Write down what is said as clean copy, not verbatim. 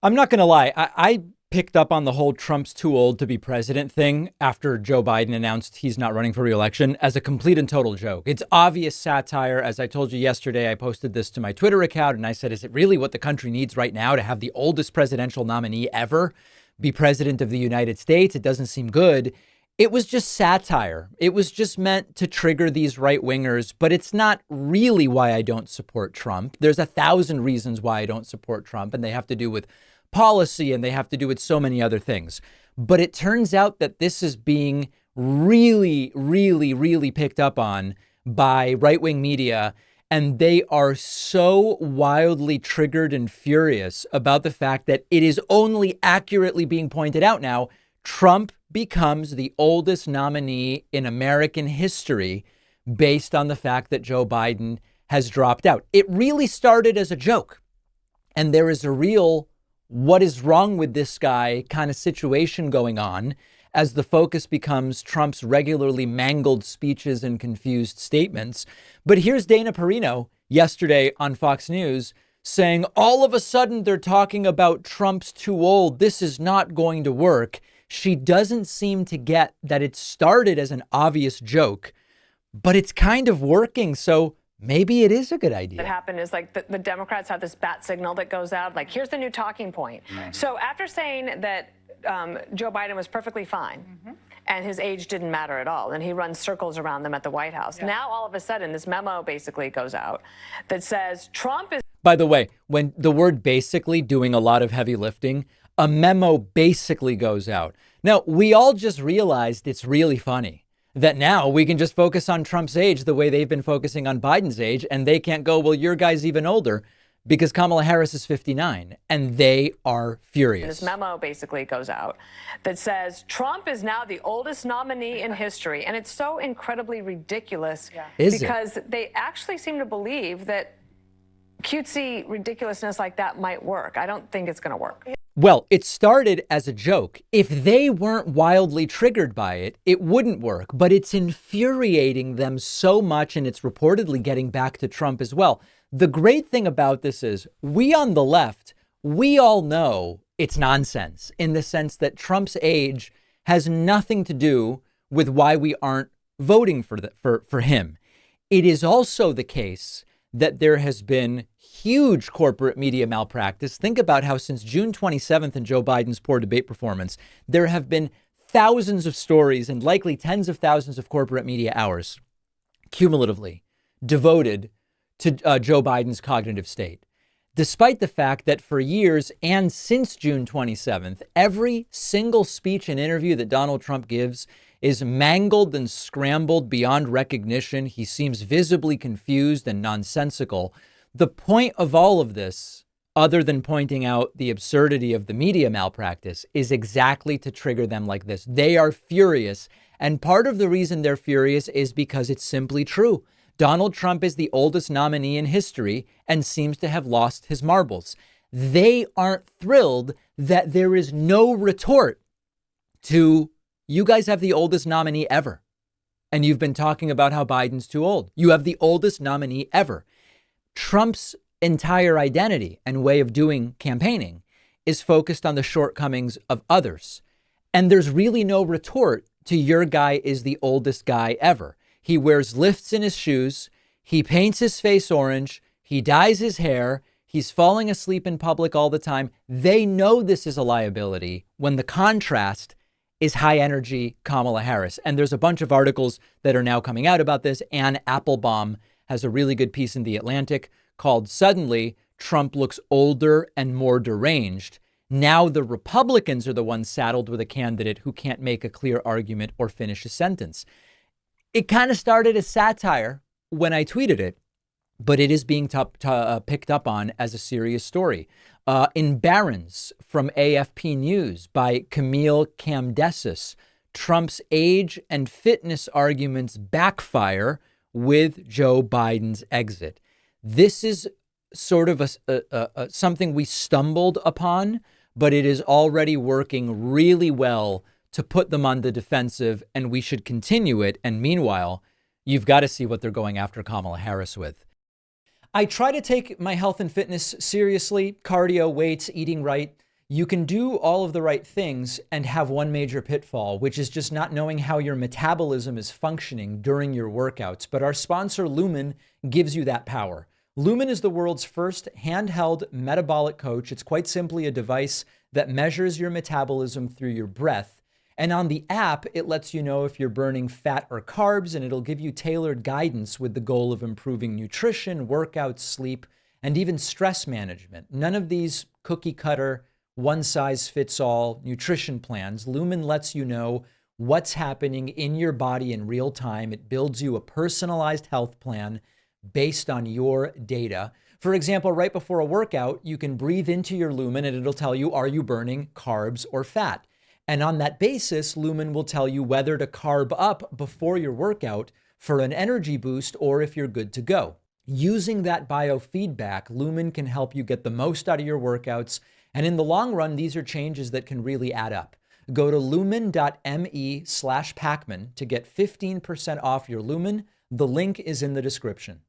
I'm not going to lie. I picked up on the whole Trump's too old to be president thing after Joe Biden announced he's not running for re-election as a complete and total joke. It's obvious satire. As I told you yesterday, I posted this to my Twitter account and I said, is it really what the country needs right now to have the oldest presidential nominee ever be president of the United States? It doesn't seem good. It was just satire. It was just meant to trigger these right wingers, but it's not really why I don't support Trump. There's 1,000 reasons why I don't support Trump, and they have to do with policy and they have to do with so many other things. But it turns out that this is being really picked up on by right-wing media. And they are so wildly triggered and furious about the fact that it is only accurately being pointed out now. Trump becomes the oldest nominee in American history based on the fact that Joe Biden has dropped out. It really started as a joke. And there is a real what is wrong with this guy kind of situation going on as the focus becomes Trump's regularly mangled speeches and confused statements. But here's Dana Perino yesterday on Fox News saying all of a sudden they're talking about Trump's too old. This is not going to work. She doesn't seem to get that it started as an obvious joke, but it's kind of working. So maybe it is a good idea. What happened is like the Democrats have this bat signal that goes out, like, here's the new talking point. So after saying that Joe Biden was perfectly fine and his age didn't matter at all, and he runs circles around them at the White House, now all of a sudden this memo basically goes out that says Trump is... By the way, when the word basically doing a lot of heavy lifting, a memo basically goes out. Now, we all just realized it's really funny that now we can just focus on Trump's age the way they've been focusing on Biden's age, and they can't go, well, your guy's even older because Kamala Harris is 59, and they are furious. This memo basically goes out that says Trump is now the oldest nominee in history, and it's so incredibly ridiculous because they actually seem to believe that cutesy ridiculousness like that might work. I don't think it's going to work. Well, it started as a joke. If they weren't wildly triggered by it, it wouldn't work. But it's infuriating them so much, and it's reportedly getting back to Trump as well. The great thing about this is we on the left, we all know it's nonsense in the sense that Trump's age has nothing to do with why we aren't voting for him. It is also the case that there has been huge corporate media malpractice. Think about how since June 27th and Joe Biden's poor debate performance, there have been thousands of stories and likely tens of thousands of corporate media hours cumulatively devoted to Joe Biden's cognitive state. Despite the fact that for years and since June 27th, every single speech and interview that Donald Trump gives is mangled and scrambled beyond recognition. He seems visibly confused and nonsensical. The point of all of this, other than pointing out the absurdity of the media malpractice, is exactly to trigger them like this. They are furious. And part of the reason they're furious is because it's simply true. Donald Trump is the oldest nominee in history and seems to have lost his marbles. They aren't thrilled that there is no retort to, you guys have the oldest nominee ever. And you've been talking about how Biden's too old. You have the oldest nominee ever. Trump's entire identity and way of doing campaigning is focused on the shortcomings of others. And there's really no retort to your guy is the oldest guy ever. He wears lifts in his shoes. He paints his face orange. He dyes his hair. He's falling asleep in public all the time. They know this is a liability when the contrast is high energy Kamala Harris. And there's a bunch of articles that are now coming out about this. Ann Applebaum has a really good piece in The Atlantic called Suddenly Trump Looks Older and More Deranged. Now the Republicans are the ones saddled with a candidate who can't make a clear argument or finish a sentence. It kind of started as satire when I tweeted it, but it is being picked up on as a serious story. In Barron's from AFP News by Camille Camdesis, Trump's age and fitness arguments backfire with Joe Biden's exit. This is sort of something we stumbled upon, but it is already working really well to put them on the defensive, and we should continue it. And meanwhile, you've got to see what they're going after Kamala Harris with. I try to take my health and fitness seriously, cardio, weights, eating right. You can do all of the right things and have one major pitfall, which is just not knowing how your metabolism is functioning during your workouts. But our sponsor, Lumen, gives you that power. Lumen is the world's first handheld metabolic coach. It's quite simply a device that measures your metabolism through your breath. And on the app, it lets you know if you're burning fat or carbs, and it'll give you tailored guidance with the goal of improving nutrition, workouts, sleep, and even stress management. None of these cookie cutter, one-size-fits-all nutrition plans. Lumen lets you know what's happening in your body in real time. It builds you a personalized health plan based on your data. For example, right before a workout, you can breathe into your Lumen and it'll tell you, are you burning carbs or fat? And on that basis, Lumen will tell you whether to carb up before your workout for an energy boost or if you're good to go. Using that biofeedback, Lumen can help you get the most out of your workouts. And in the long run, these are changes that can really add up. Go to lumen.me/Pacman to get 15% off your Lumen. The link is in the description.